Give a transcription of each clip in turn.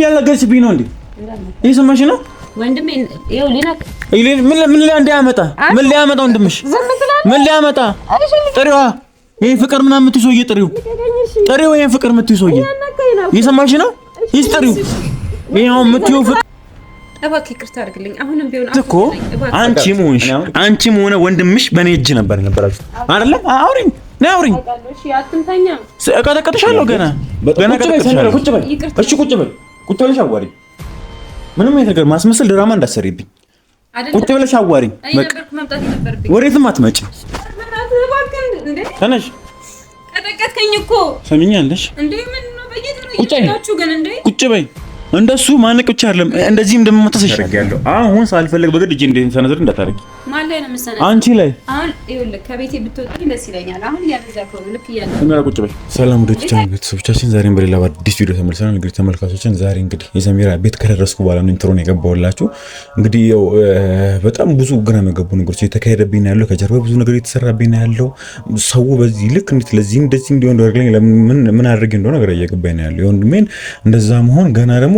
እያለገስብኝ ነው እንዴ? እየሰማሽ ነው ወንድሜ? ይኸው ሊናክ ምን ሊያመጣ ወንድምሽ? ምን ሊያመጣ? ጥሪዋ ይሄ ፍቅር ምናምን የምትይው ሰውዬ ጥሪው ይሄ ፍቅር የምትይው ሰውዬ እየሰማሽ ነው? ይስጥሪው ይሄው የምትይው ፍቅር እባክህ ይቅርታ አድርግልኝ። አሁንም ቢሆን እኮ አንቺም ሆነ ወንድምሽ በኔ እጅ ነበር የነበራችሁ አይደለ? አውሪኝ እሺ አትምታኛ። እቀጠቅጥሻለሁ ገና እቀጠቅጥሻለሁ። ቁጭ በል እሺ፣ ቁጭ ብለሽ አዋሪ። ምንም ነገር ማስመሰል ድራማ እንዳትሰሪብኝ። ቁጭ ብለሽ አዋሪኝ። ወዴትም አትመጪም። ተነሽ። ቀጠቀጥከኝ እኮ ሰሚኛለሽ እንዴ? ምን ነው በየደረጃችሁ ግን እንዴ? ቁጭ በይ። እንደሱ ማነቅ ብቻ አይደለም እንደዚህም እንደምመጣሽ ያደርጋለሁ። አሁን ሳልፈልግ በግድ እጄ እንደሰነዝር እንዳታረጊ። ማን ላይ ነው መሰነዘር? አንቺ ላይ። አሁን ይኸውልህ ከቤቴ ብትወጣኝ ደስ ይለኛል። አሁን ያበዛከው ልክ እያለ ሰሚራ ቁጭ በይ። ሰላም ወደ ቻናል ቤተሰቦቻችን፣ ዛሬም በሌላ አዲስ ቪዲዮ ተመልሰናል። እንግዲህ ተመልካቾችን ዛሬ እንግዲህ የሰሚራ ቤት ከደረስኩ በኋላ ነው ኢንትሮን የገባሁላችሁ። እንግዲህ ያው በጣም ብዙ ግራ የሚገቡ ነገሮች የተካሄደብኝ ያለው ከጀርባ ብዙ ነገር የተሰራብኝ ያለው ሰው በዚህ ልክ እንዴት ለዚህ እንደዚህ እንዲሆን እንደረግለኝ ምን አድርጌ እንደሆነ ነገር እየገባኝ ነው ያለው። የወንድሜን እንደዛ መሆን ገና ደግሞ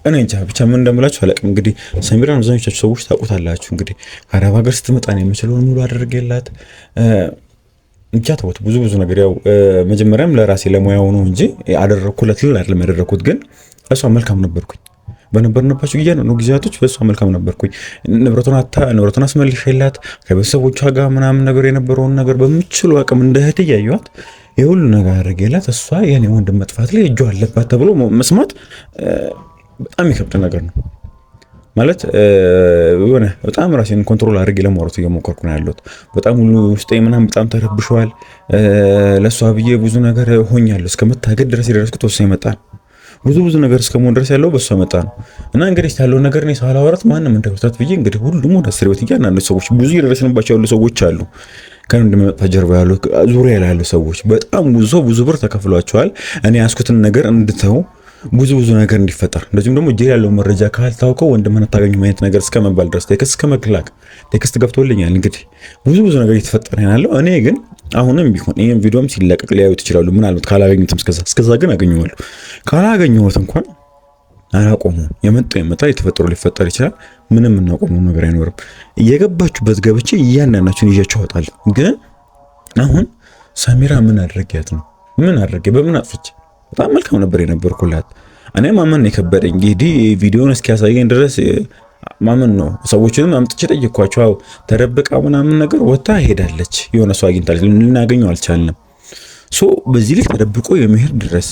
እኔ እንጃ ብቻ ምን እንደምላችሁ አላውቅም። እንግዲህ ሰሚራን አብዛኞቻችሁ ሰዎች ታውቁታላችሁ። እንግዲህ አረብ ሀገር ስትመጣ ነው የምችለውን ሙሉ አድርጌላት እንጃ ተውት ብዙ ነገር ያው መጀመሪያም ለራሴ ለሙያው ነው እንጂ አደረኩለት ልል አይደለም ያደረኩት። ግን እሷ መልካም ነበርኩኝ በነበርንባቸው ጊዜያቶች በእሷ መልካም ነበርኩኝ። ንብረቱን አስመልሼላት ከቤተሰቦቿ ጋር ምናምን ነገር የነበረውን ነገር በምችለው አቅም እንደ እህት እያየኋት የሁሉ ነገር አድርጌላት እሷ የኔ ወንድም መጥፋት ላይ እጇ አለባት ተብሎ መስማት በጣም የሚከብድ ነገር ነው። ማለት የሆነ በጣም ራሴን ኮንትሮል አድርጌ ለማውራት እየሞከርኩ ነው ያለሁት። በጣም ሁሉ ውስጤ ምናምን በጣም ተረብሸዋል። ለሷ ብዬ ብዙ ነገር ሆኛለሁ። እስከመታገድ ድረስ የደረስኩት ወሰን ይመጣ ብዙ ነገር እስከመሆን ድረስ ያለው በሷ መጣ ነው። እና እንግዲህ ያለው ነገር ነው ሳላወራት ማንንም እንደወጣት ብዬ እንግዲህ ሁሉም ወደ እስር ቤት እያንዳንዱ ሰዎች ብዙ የደረስንባቸው ያሉ ሰዎች አሉ። ከምን እንደመጣ ጀርባ ያሉ ዙሪያ ላይ ያሉ ሰዎች በጣም ብዙ ብር ተከፍሏቸዋል። እኔ ያስኩትን ነገር እንድተው ብዙ ነገር እንዲፈጠር እንደዚሁም ደግሞ እጄ ያለው መረጃ ካልታውቀው ወንድምህን አታገኙ ማለት ነገር እስከመባል ድረስ ቴክስት ገብቶልኛል። እንግዲህ ብዙ ነገር እየተፈጠረ ያለው እኔ ግን አሁንም ቢሆን ይሄን ቪዲዮም ሲለቀቅ ሊያዩት ይችላሉ። ምናልባት ካላገኙትም እስከዛ ግን አገኘዋለሁ። ካላገኘሁት እንኳን አላቆመው። የመጣ የተፈጠሩ ሊፈጠር ይችላል። ምንም እናቆመው ነገር አይኖርም። እየገባችሁበት ገብቼ እያንዳንዳችሁን ይዣችሁ እወጣለሁ። ግን አሁን ሰሚራ ምን አድርጌያት ነው? በምን አጥፍቼ? በጣም መልካም ነበር የነበርኩላት። እኔ ማመን የከበደኝ እንግዲህ ቪዲዮውን እስኪያሳየኝ ድረስ ማመን ነው። ሰዎችንም አምጥቼ ጠየኳቸው። ተደብቃ ምናምን ነገር ወጣ ሄዳለች። የሆነ ሰው አግኝታለች። ልናገኘው አልቻልንም። በዚህ ልክ ተደብቆ የመሄድ ድረስ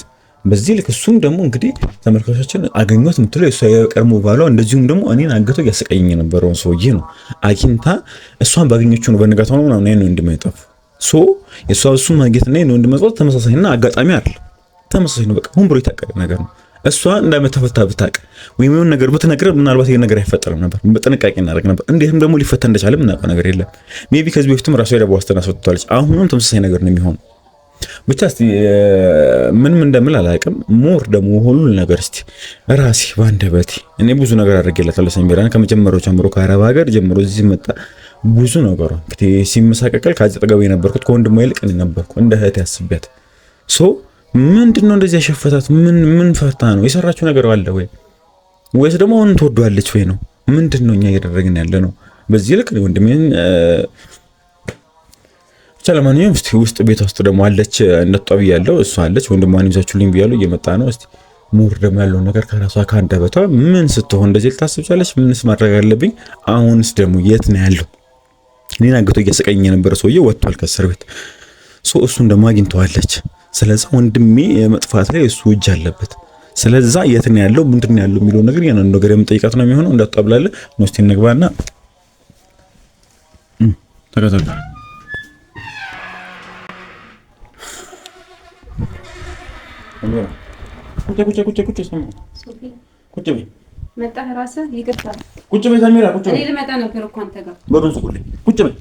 በዚህ ልክ እሱም ደግሞ እንግዲህ ተመልካቾችን አገኘሁት የምትለው የእሷ የቀድሞ ባሏ እንደዚሁም ደግሞ እኔን አገተው እያሰቃየኝ የነበረውን ሰውዬ ነው አግኝታ እሷን ባገኘችው ነው በነጋታው ነው ምናምን ነው እንደማይጠፉ የእሷ እሱን ማግኘትና ነው እንደማይጠፉ ተመሳሳይና አጋጣሚ አይደል? ተመሳሳይ ነው። በቃ ሁን ብሎ የታቀደ ነገር ነው። እሷ እንዳመተፈታ ብታቅ ወይም የሆነ ነገር ብትነግረን ምናልባት ይሄ ነገር አይፈጠርም ነበር። በጥንቃቄ እናደርግ ነበር። እንዴትም ደግሞ ሊፈታ እንደቻለ ምናውቀው ነገር የለም። ሜቢ ከዚህ በፊትም ራሱ የደባ ዋስትና ሰጥቷለች። አሁንም ተመሳሳይ ነገር ነው የሚሆነው። ብቻ እስቲ ምንም እንደምል አላውቅም። ሞር ደግሞ ሁሉ ነገር እስቲ ራሴ ባንደበቴ እኔ ብዙ ነገር አድርጌላታለሁ። ሰሚራን ከመጀመሪያው ጀምሮ ከአረብ ሀገር ጀምሮ እዚህ መጣ ብዙ ነገር እንግዲህ ሲመሳቀቀል ከዚህ አጠገብ የነበርኩት ከወንድሟ ይልቅ እኔ ነበርኩ እንደ እህት ያስቢያት ምንድነው እንደዚህ ያሸፈታት? ምን ፈርታ ነው? የሰራችው ነገር አለ ወይስ ደግሞ አሁን ትወዷለች ወይ ነው? ምንድነው እኛ እያደረግን ያለ ነው? በዚህ ልክ ወንድሜን ብቻ ለማንኛውም እስቲ ውስጥ ቤት ውስጥ ደግሞ አለች እንደጣው ያለው እሷ አለች። ወንድሟን ይዛችሁልኝ ቢያሉ እየመጣ ነው። እስቲ ሙር ደግሞ ያለው ነገር ከራሷ ካንደበቷ ምን ስትሆን እንደዚህ ልታስብቻለች? ምንስ ማድረግ አለብኝ? አሁንስ ደግሞ የት ነው ያለው? እኔን አግቶ እያሰቀኝ የነበረ ሰውዬ ወጥቷል ከእስር ቤት። እሱን ደግሞ አግኝተዋለች። ስለዚህ ወንድሜ መጥፋት ላይ እሱ እጅ አለበት። ስለዛ የት ነው ያለው ምንድን ነው ያለው የሚለው ነገር ያንን ነገር የምጠይቃት ነው የሚሆነው። እንዳጣብላለ ነው። እስቲ እንግባና ተከታተል። ቁጭ በይ መጣህ ራስህ ይቅርታ። ቁጭ በይ ሰሚራ ቁጭ በይ። እኔ ልመጣ ነበር እኮ አንተ ጋር በሩን ዝጉልኝ። ቁጭ በይ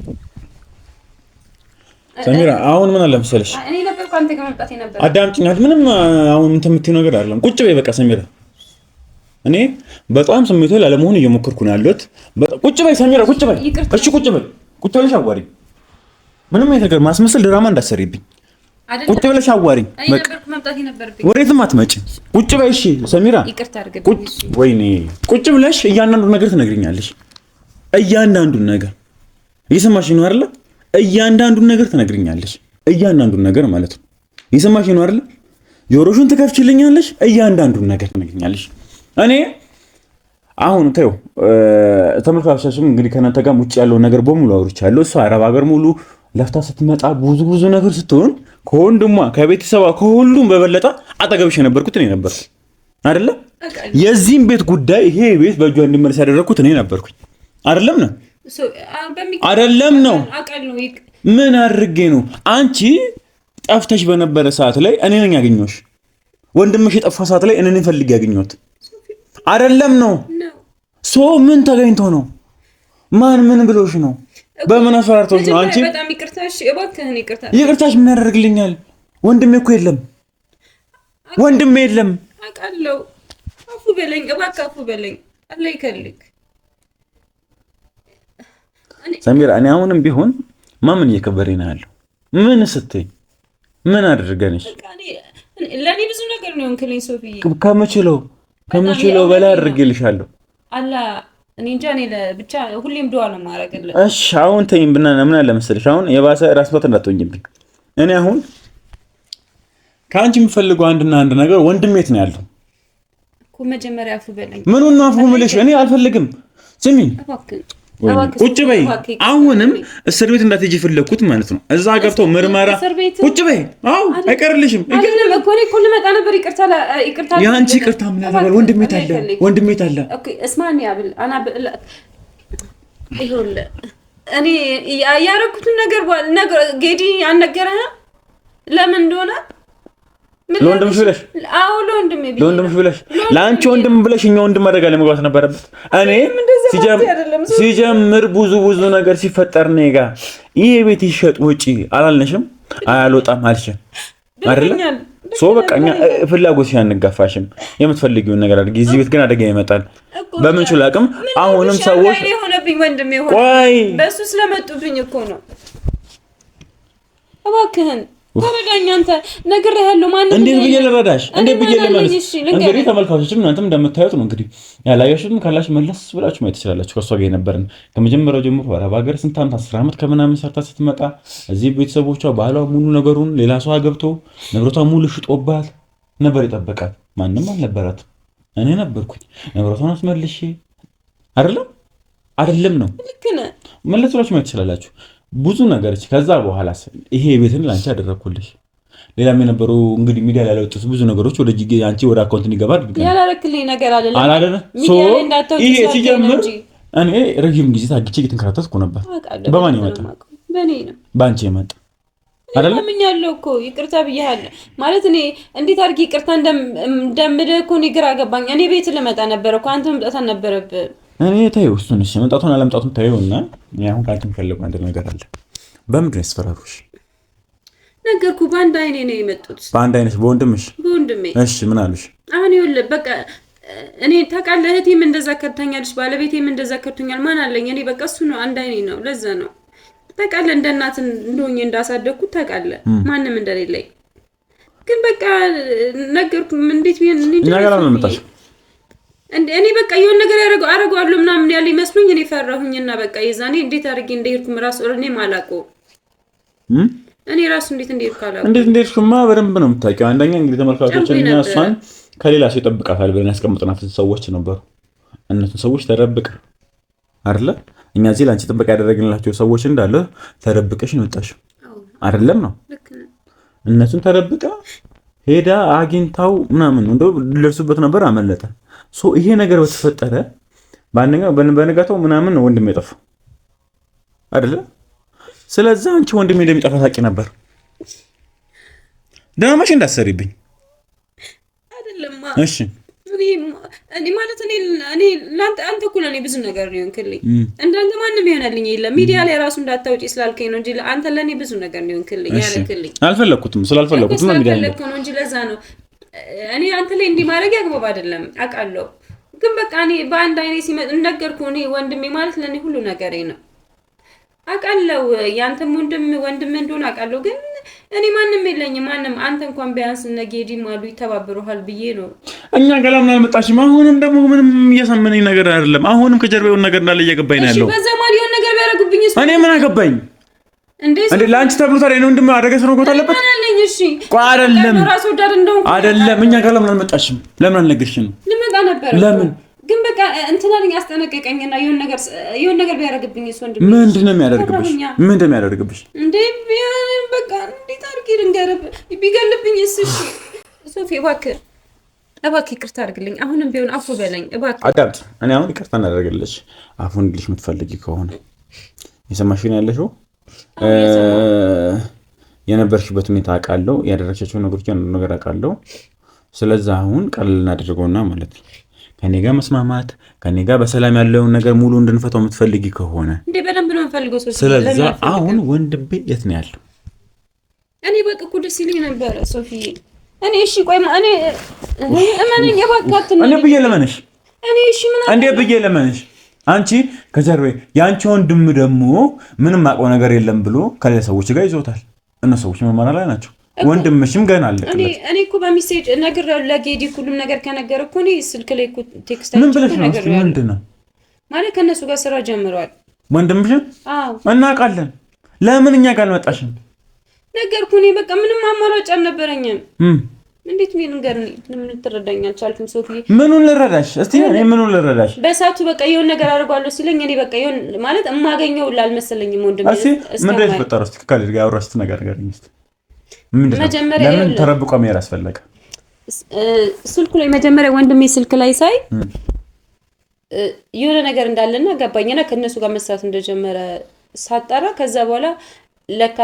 ሰሚራ። አሁን ምን አለ መሰለሽ እኔ ነበር እኮ አንተ ጋር መምጣት ነበር። አዳምጪኝ። ምንም አሁን እንትን የምትይው ነገር አይደለም። ቁጭ በይ በቃ ሰሚራ። እኔ በጣም ስሜታዊ ላለመሆን እየሞከርኩ ነው ያለሁት። ቁጭ በይ ሰሚራ ቁጭ በይ። እሺ ቁጭ በይ። ቁጭ ብለሽ አዋሪ። ምንም ነገር ማስመሰል ድራማ እንዳትሰሪብኝ። ቁጭ ብለሽ አዋሪኝ። ወዴትም አትመጭም። ቁጭ በይ እሺ። ሰሚራ ወይኔ ቁጭ ብለሽ እያንዳንዱን ነገር ትነግሪኛለሽ። እያንዳንዱን ነገር እየሰማሽኝ ነው አይደለ? እያንዳንዱን ነገር ትነግሪኛለሽ። እያንዳንዱን ነገር ማለት ነው። እየሰማሽኝ ነው አይደለ? ጆሮሽን ትከፍችልኛለሽ። እያንዳንዱን ነገር ትነግሪኛለሽ። እኔ አሁን ተይው ተመልካቾቻችን እንግዲህ ከእናንተ ጋር ውጭ ያለው ነገር በሙሉ አውርቻለሁ። እሷ አረብ ሀገር ሙሉ ለፍታ ስትመጣ ብዙ ነገር ስትሆን ከወንድሟ ከቤተሰቧ ከሁሉም በበለጠ አጠገብሽ የነበርኩት እኔ ነበርኩ አይደለ? የዚህም ቤት ጉዳይ ይሄ ቤት በእጇ እንዲመለስ ያደረግኩት እኔ ነበርኩኝ አይደለም ነው አይደለም ነው። ምን አድርጌ ነው? አንቺ ጠፍተሽ በነበረ ሰዓት ላይ እኔ ነኝ ያገኘሁሽ። ወንድምሽ የጠፋ ሰዓት ላይ እኔ ነኝ ፈልጌ ያገኘሁት አይደለም ነው። ምን ተገኝቶ ነው? ማን ምን ብሎሽ ነው? በምን አስፈራርቶሽ ነው? አንቺ በጣም ይቅርታሽ፣ እባክህን ይቅርታ። ይቅርታሽ ምን ያደርግልኛል? ወንድሜ እኮ የለም፣ ወንድሜ የለም። አውቃለሁ። አፉ በለኝ እባክህ፣ አፉ በለኝ። አላህ ይከልክ ሰሚራ። እኔ አሁንም ቢሆን ማምን እየከበረኝ ነው ያለው። ምን ስትይ ምን አድርገንሽ? ለኔ ብዙ ነገር ነው እንክልኝ ሶፊዬ። ከመችለው በላይ አድርጌልሻለሁ። አላህ እኔ እንጃ። እኔ ብቻ ሁሌም ዱዓ ነው ማረግልህ። እሺ አሁን ተይኝ ብና ምን አለ መሰለሽ፣ አሁን የባሰ ራስ ወጥ እንዳትሆኝብኝ። እኔ አሁን ከአንቺ የምፈልገው አንድና አንድ ነገር ወንድሜ የት ነው ያለው እኮ። መጀመሪያ አፉ በለኝ። ምኑን ነው አፉ የምልሽ? እኔ አልፈልግም። ስሚኝ ቁጭ በይ። አሁንም እስር ቤት እንዳትሄጂ ፈለኩት ማለት ነው። እዛ ገብቶ ምርመራ ቁጭ በይ። አዎ አይቀርልሽም። አይደለም እኮ እኔ እኮ ልመጣ ነበር። ይቅርታ ያንቺ ይቅርታ ምን ያደርጋል? ወንድሜ ታለ ኦኬ እስማኒ ያብል አና ይሁን እኔ ያረኩትን ነገር ጌዲ አልነገረህ ለምን እንደሆነ ለወንድምሽ ብለሽ? አዎ ለወንድምሽ ብለሽ ለአንቺ ወንድም ብለሽ እኛ ወንድም አደጋ ላይ መግባት ነበረበት። እኔ ሲጀምር ብዙ ነገር ሲፈጠር ነው ጋ ይሄ ቤት ይሸጥ ወጪ አላልነሽም? አያልወጣም አልሽም አይደለ? በቃ እኛ ፍላጎትሽ አንጋፋሽም። የምትፈልጊውን ነገር አድርጊ። እዚህ ቤት ግን አደጋ ይመጣል። በምንችል አቅም አሁንም ሰዎች ቆይ በሱ ስለመጡብኝ እኮ ነው። እባክህን ተረዳኝ። አንተ ነግሬሃለሁ። ማን እንዴት ብዬ ልረዳሽ? እንዴት ብዬ ልመልስ? እንግዲህ ተመልካቾችም እናንተም እንደምታዩት ነው። እንግዲህ ያላያችሁትም ካላችሁ መለስ ብላችሁ ማየት ትችላላችሁ። ከሷ ጋር የነበርን ከመጀመሪያው ጀምሮ አረብ ሀገር ስንት ዓመት 10 ዓመት ከምናምን ሰርታ ስትመጣ እዚህ ቤተሰቦቿ ባሏ ሙሉ ነገሩን ሌላ ሰው አገብቶ ንብረቷ ሙሉ ሽጦባት ነበር የጠበቃት። ማንም አልነበራት። እኔ ነበርኩኝ ንብረቷን አስመልሼ አይደለም ነው። ልክ ነህ። መለስ ብላችሁ ማየት ትችላላችሁ። ብዙ ነገሮች ከዛ በኋላ ይሄ ቤትን ላንቺ አደረኩልሽ። ሌላም የነበሩ እንግዲህ ሚዲያ ላይ ያለውጥስ ብዙ ነገሮች ወደ አንቺ ወደ አካውንት እንዲገባ አድርገን ያላረክልኝ ነገር አይደለም። ይሄ ሲጀምር እኔ ረጅም ጊዜ ታግቼ እየተንከራተትኩ ነበር። በማን ይመጣ? በእኔ ነው። ባንቺ ይመጣ አይደለም። ምን ያለው እኮ ይቅርታ ብያለሁ ማለት እኔ እንዴት አድርጌ ይቅርታ እንደምልህ እኮ እኔ ግራ ገባኝ። እኔ ቤት ልመጣ ነበር እኮ አንተ መምጣት አልነበረብህም። እኔ ተይው እሱን እሺ፣ መምጣቱን አለመምጣቱን ተይውና አሁን ካንቺ የምፈልገው አንድ ነገር አለ። በምንድን ነው ያስፈራሩሽ? ነገርኩ። በአንድ አይኔ ነው የመጡት። በአንድ አይነሽ? በወንድምሽ? በወንድሜ። እሺ ምን አሉሽ? አሁን ይኸውልህ በቃ እኔ ታውቃለህ፣ እህቴም እንደዛ ከርታኛለች፣ ባለቤቴም እንደዛ ከርቶኛል። ማን አለኝ እኔ? በቃ እሱ ነው አንድ አይኔ ነው። ለዛ ነው ታውቃለህ፣ እንደ እናት እንደሆኜ እንዳሳደግኩት ታውቃለህ፣ ማንም እንደሌለኝ። ግን በቃ ነገርኩ። እንዴት ቢሆን ነገር አልመጣሽ እኔ በቃ የሆነ ነገር አረጋለሁ ምናምን ያለ ይመስሉኝ እኔ ፈራሁኝና በቃ የዛኔ እንዴት አድርጌ እንደሄድኩም ራሱ እኔም አላውቀውም። እኔ ራሱ እንዴት እንደሄድኩማ በደንብ ነው የምታውቂው። አንደኛ እንግዲህ ተመልካቾችን እና እሷን ከሌላ ሰው ይጠብቃታል ብለን ያስቀምጥናት ሰዎች ነበሩ። እነሱን ሰዎች ተደብቀ አይደለ? እኛ እዚህ ላንቺ ጥበቃ ያደረግንላቸው ሰዎች እንዳለ ተደብቀሽ ነው የወጣሽው አይደለም ነው? እነሱን ተደብቃ ሄዳ አግኝታው ምናምን እንደው ልደርሱበት ነበር፣ አመለጠ። ይሄ ነገር በተፈጠረ በነጋታው ምናምን ነው ወንድሜ የጠፋው አይደለ? ስለዚህ አንቺ ወንድሜ እንደሚጠፋ ታውቂ ነበር። ደማማሽ እንዳትሰሪብኝ አይደለም? እሺ እኔ ማለት እኔ አንተ እኮ ለኔ ብዙ ነገር ነው የሆንክልኝ። እንዳንተ ማንም ይሆናልኝ የለም። ሚዲያ ላይ ራሱ እንዳታውጪ ስላልከኝ ነው እንጂ አንተ ለኔ ብዙ ነገር ነው የሆንክልኝ። ያለክልኝ አልፈለኩትም፣ ስላልፈለኩት ነው ሚዲያ ላይ ነው እንጂ ለዛ ነው እኔ አንተ ላይ እንዲህ ማድረግ ያግባብ አይደለም አውቃለሁ። ግን በቃ እኔ በአንድ አይኔ ሲመጥ እንደነገርኩ እኔ ወንድሜ ማለት ለኔ ሁሉ ነገሬ ነው አውቃለሁ። ያንተም ወንድም እንደሆነ አውቃለሁ። ግን እኔ ማንም የለኝም ማንም አንተ እንኳን ቢያንስ ነገዲም አሉ ይተባበሩሃል ብዬ ነው። እኛ ጋር ለምን አልመጣሽም? አሁንም ደግሞ ምንም እየሰመነኝ ነገር አይደለም። አሁንም ከጀርባው ነገር እንዳለ እየገባኝ ነው ያለው። እሺ በዛ ማለት የሆነ ነገር ቢያረጉብኝ እኔ ምን አገባኝ እንዴ? ለአንቺ ተብሎ ታዲያ ነው እንደማ አደረገ ሰው ቆጣ አለበት። እሺ አይደለም ራስ ወዳድ እንደው አይደለም። እኛ ጋር ለምን አልመጣሽም? ለምን አልነገርሽንም? ልመጣ ነበር። ለምን ግን በቃ እንትና ልኝ አስጠነቀቀኝና የሆነ ነገር ቢያረግብኝ እሱ ወንድም ምንድነው የሚያደርግብሽ? ምንድነው የሚያደርግብሽ እንዴ? በቃ እንዴት አድርጌ ልንገርህ? ቢገልብኝ እሺ ሶፊ እባክህ ይቅርታ አድርግልኝ። አሁንም ቢሆን አፉ በለኝ እባክህ። አዳምጥ። እኔ አሁን ይቅርታ እናደርግልሽ አፉን እንግሊሽ የምትፈልጊ ከሆነ የሰማሽኝ ያለሽው የነበርሽበት ሁኔታ አውቃለሁ። ያደረግሻቸው ነገሮች ነገር አውቃለሁ። ስለዚህ አሁን ቀለል እናደርገውና ማለት ነው ከኔ ጋር መስማማት ከኔ ጋር በሰላም ያለውን ነገር ሙሉ እንድንፈታው የምትፈልጊ ከሆነ እንዴ በደንብ ነው የምፈልገው ሶፊ። ስለዚህ አሁን ወንድሜ የት ነው ያለው? እኔ በቃ እኮ ደስ ይለኝ ነበር ሶፊ። እኔ እሺ ቆይ እኔ እመነኝ እባክህ። እኔ ብዬ ለመነሽ እኔ እሺ ምን እንዴ ብዬ ለመነሽ? አንቺ ከጀርባዬ የአንቺ ወንድም ደግሞ ምንም አውቀው ነገር የለም ብሎ ከሌላ ሰዎች ጋር ይዞታል። እነሱ ሰዎች መማር ላይ ናቸው። ወንድምሽም ገና አለ። እኔ እኮ በሚሴጅ ነገር ለጌዲ ሁሉም ነገር ከነገረ እኮ እኔ ስልክ ላይ እኮ ቴክስት ምን ብለሽ ነው? እስኪ ምንድነው ማለት ከነሱ ጋር ስራ ጀምሯል ወንድምሽም? አዎ እናውቃለን። ለምን እኛ ጋር አልመጣሽም? ነገርኩ። እኔ በቃ ምንም አማራጭ አልነበረኝም። እንዴት ምን ንገርኝ? ምን ትረዳኝ አልቻልኩም ሶፊ። ምኑን ልረዳሽ? እስቲ እኔ ምኑን ልረዳሽ? በሳቱ በቃ የሆነ ነገር አድርጓለሁ ሲለኝ እኔ በቃ የሆነ ማለት የማገኘው ላልመሰለኝም ወንድም ምን ደስ ፈጠረው? እስቲ ካሊድ ጋር አውራስት ነገር እስቲ መጀመሪያ ለምን ተረብቆ መሄድ አስፈለገ? ስልኩ ላይ መጀመሪያ ወንድሜ ስልክ ላይ ሳይ የሆነ ነገር እንዳለና ገባኝና ከነሱ ጋር መስራት እንደጀመረ ሳጣራ ከዛ በኋላ ለካ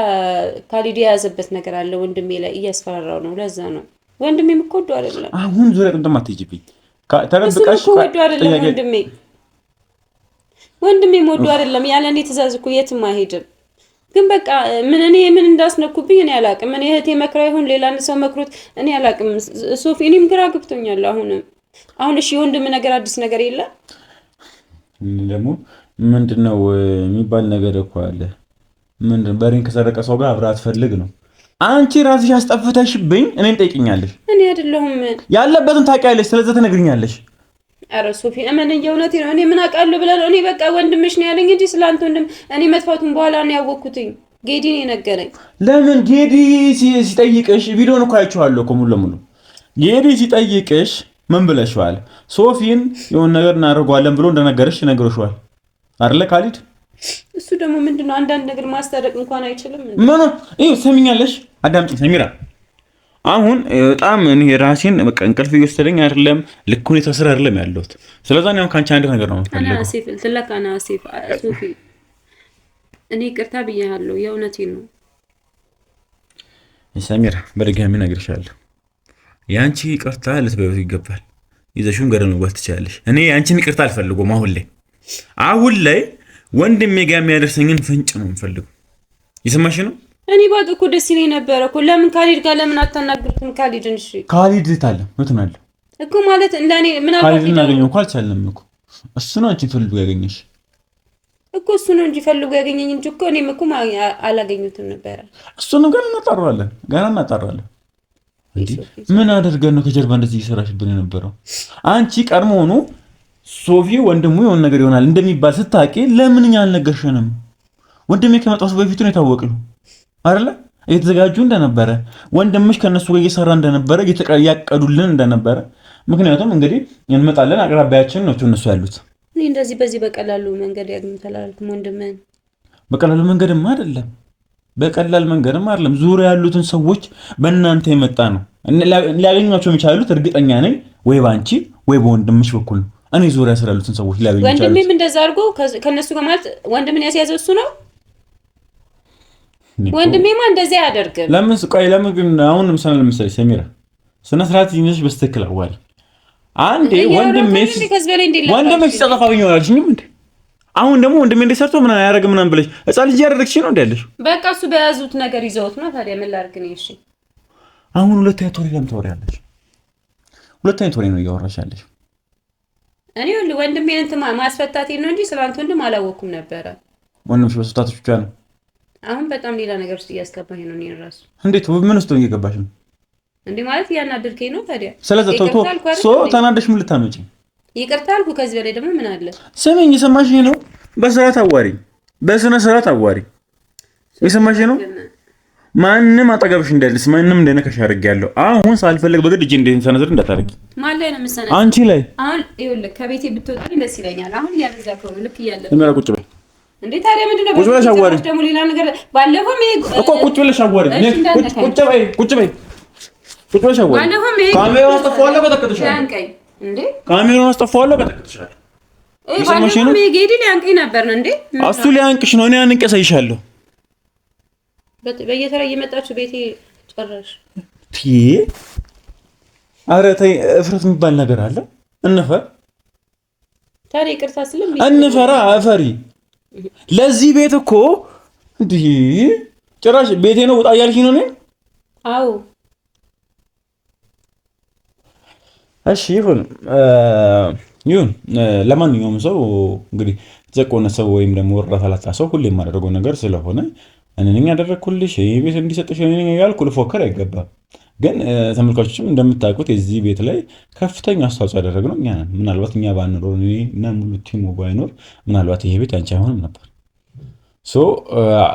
ካሊድ የያዘበት ነገር አለ ወንድሜ ላይ እያስፈራራው ነው። ለዛ ነው ወንድሜም እኮ ወዶ አይደለም። አሁን ዙሪያ ጥምጥም አትይጂብኝ። ተረብቀሽ ወዶ አይደለም ወንድሜ ወዶ አይደለም። ያለ እኔ ትእዛዝ እኮ የትም አይሄድም። ግን በቃ እኔ ምን እንዳስነኩብኝ እኔ አላቅም። እኔ እህቴ መክራ ይሁን ሌላ ሰው መክሮት እኔ አላቅም ሶፊ። እኔም ግራ ገብቶኛል። አሁን እሺ ወንድም ነገር አዲስ ነገር የለም። ደግሞ ምንድነው የሚባል ነገር እኮ አለ። ምንድነው በሬን ከሰረቀ ሰው ጋር አብረህ አትፈልግ ነው። አንቺ ራስሽ አስጠፍተሽብኝ እኔን ጠይቅኛለሽ። እኔ አይደለሁም ያለበትን ታውቂያለሽ። ስለዚህ ትነግሪኛለሽ። ኧረ ሶፊ እመነኝ የእውነቴ ነው። እኔ ምን አውቃለሁ ብለህ ነው? እኔ በቃ ወንድምሽ ነው ያለኝ እንጂ ስላንተ ወንድም እኔ መጥፋቱን በኋላ ነው ያወቅኩትኝ። ጌዲ ነው የነገረኝ። ለምን ጌዲ ሲጠይቅሽ ቪዲዮን እኮ አይቼዋለሁ እኮ ሙሉ ለሙሉ። ጌዲ ሲጠይቅሽ ምን ብለሽዋል? ሶፊን የሆነ ነገር እናደርገዋለን ብሎ እንደነገረሽ ነግሮሽዋል አይደለ ካሊድ? እሱ ደግሞ ምንድነው አንዳንድ ነገር ማስታረቅ እንኳን አይችልም። ምን ሰሚኛለሽ? አዳምጪኝ ሰሚራ። አሁን በጣም እኔ ራሴን በቃ እንቅልፍ እየወሰደኝ አይደለም፣ ልክ ሁኔታ ስራ አይደለም ያለሁት። ስለዚህ እኔ ካንቺ አንድ ነገር ነው እኔ አሲፍ ትለካና አሲፍ ሶፊ እኔ ይቅርታ ብያለሁ፣ የእውነቴን ነው ሰሚራ። በድጋሚ እነግርሻለሁ ያንቺ ይቅርታ ልትበይው ይገባል። ይዘሽውን ገደል መግባት ትችላለሽ። እኔ ያንቺን ይቅርታ አልፈልጎም። አሁን ላይ ወንድሜ ጋር የሚያደርሰኝን ፍንጭ ነው የምፈልገው። ይሰማሽ ነው? እኔ ባቅ እኮ ደስ ይለኝ ነበር እኮ። ለምን ካሊድ ጋር ለምን አታናግሩትም? ካሊድን እሺ ካሊድ ታለ ምትናለ እኮ ማለት እንደኔ ምን አባቂ ካሊድን አገኘው እኮ አልቻለም እኮ። እሱ ነው አንቺ ፈልጎ ያገኘሽ እኮ። እሱ ነው እንጂ ፈልጎ ያገኘኝ እንጂ እኮ እኔም እኮ አላገኙትም ነበር። እሱ ነው ገና እናጣራለን። እንዴ ምን አደርገን ነው ከጀርባ እንደዚህ እየሰራሽብን የነበረው? አንቺ ቀድሞውኑ ሶፊ ወንድሙ የሆነ ነገር ይሆናል እንደሚባል ስታቂ ለምን እኛ አልነገርሽንም? ወንድሜ ከመጣሱ በፊት ነው የታወቀው አይደለ? እየተዘጋጁ እንደነበረ ወንድምሽ ከነሱ ጋር እየሰራ እንደነበረ እያቀዱልን እንደነበረ። ምክንያቱም እንግዲህ እንመጣለን አቅራቢያችን ነው እነሱ ያሉት። እኔ እንደዚህ በዚህ በቀላሉ መንገድ ያግኝታል አልኩም። ወንድሜን በቀላሉ መንገድም አይደለም ዙሪያ ያሉትን ሰዎች በእናንተ የመጣ ነው ሊያገኟቸው የሚቻሉት። እርግጠኛ ነኝ ወይ ባንቺ ወይ በወንድምሽ በኩል ነው። እኔ ዙሪያ ስራ ያሉትን ሰዎች ሊያገኙ ይችላሉ። ወንድሜም እንደዛ አድርጎ ከነሱ ጋር ማለት ወንድምን ያስያዘው እሱ ነው። ወንድሜማ እንደዚህ አያደርግም። ለምን ግን አሁን ለምሳሌ ሰሚራ ስነ ስርዓት ይነሽ በስተክል አዋሪ አንዴ ወንድሜ ሲጠፋ አገኘዋለሽኝም እንዴ? አሁን ደግሞ ወንድሜ እንደሰርቶ ምን ያደርግ ምናምን ብለሽ ህፃን ልጅ ያደረግሽ ነው እንዳለሽ። በቃ እሱ በያዙት ነገር ይዘውት ነው። ታዲያ ምን ላድርግ ነው? እሺ አሁን ሁለተኛ ቶሪ ለምን ታወሪያለሽ? ሁለተኛ ቶሪ ነው እያወራሽ ያለሽ። እኔ ወንድሜን እንትን ማስፈታቴ ነው እንጂ ስላንተ ወንድም አላወኩም ነበረ። ወንድምሽ በስታቶች ብቻ ነው አሁን በጣም ሌላ ነገር ውስጥ እያስገባኝ ነው። እኔ ራሱ እንዴት ምን ውስጥ እየገባሽ ነው እንዴ? ማለት ያናደርከኝ ነው ታዲያ። ስለዚህ ተናደሽ ምን ልታመጪ? ይቅርታ አልኩ። ከዚህ በላይ ደግሞ ምን አለ? ስሚኝ፣ የሰማሽኝ ነው? በስርዓት አዋሪ፣ በስነ ስርዓት አዋሪ። የሰማሽኝ ነው? ማንም አጠገብሽ እንዳይደርስ ማንም እንዳይነካሽ አድርጌያለሁ። አሁን ሳልፈልግ በግድ እጄ እንደሰነዝር እንዳታረጊ። ማን ላይ ነው የምሰነዝር? አንቺ ላይ። አሁን ይኸውልህ ከቤቴ ብትወጣልኝ ደስ ይለኛል። አሁን ያለዛ ከሆነ ልክ እያለ እመራ ቁጭ በይ። እንዴ ታዲያ ምንድን ነው? ቁጭ ብለሽ አዋሪ። ደግሞ ሌላ ነገር ባለፈው እኮ ቁጭ ብለሽ አዋሪ። ቁጭ በይ፣ ቁጭ በይ፣ ቁጭ ብለሽ አዋሪ። ካሜራውን አስጠፋዋለሁ፣ ቀጠቅጥሻለሁ። እንዴ ካሜራውን አስጠፋዋለሁ፣ ቀጠቅጥሻለሁ። ባለፈው ጌዲ ሊያንቀኝ ነበር ነው እንዴ? እሱ ሊያንቅሽ ነው። እኔ አንቄ ሳይሻለሁ በየተራ እየመጣችሁ ቤቴ ጨረሽ። ኧረ ተይ፣ እፍረት የሚባል ነገር አለ። እንፈር ታዲያ ይቅርታ ስለም እንፈራ አፈሪ። ለዚህ ቤት እኮ እንዲህ ጭራሽ ቤቴ ነው ውጣ እያልሽኝ ነው እኔ? አዎ እሺ ይሁን ይሁን። ለማንኛውም ሰው እንግዲህ ዘቆነ ሰው ወይም ደግሞ እርዳታ ላጣ ሰው ሁሌ የማደርገው ነገር ስለሆነ እኔ ነኝ ያደረኩልሽ ይሄ ቤት እንዲሰጥሽ እኔ ነኝ ያልኩ ልፎከር አይገባም። ግን ተመልካቾችም እንደምታውቁት የዚህ ቤት ላይ ከፍተኛ አስተዋጽኦ ያደረግነው እኛ ነን። ምናልባት እኛ ባንኖር እኔ እና ሙሉ ቲሙ ባይኖር ምናልባት ይሄ ቤት አንቺ አይሆንም ነበር። ሶ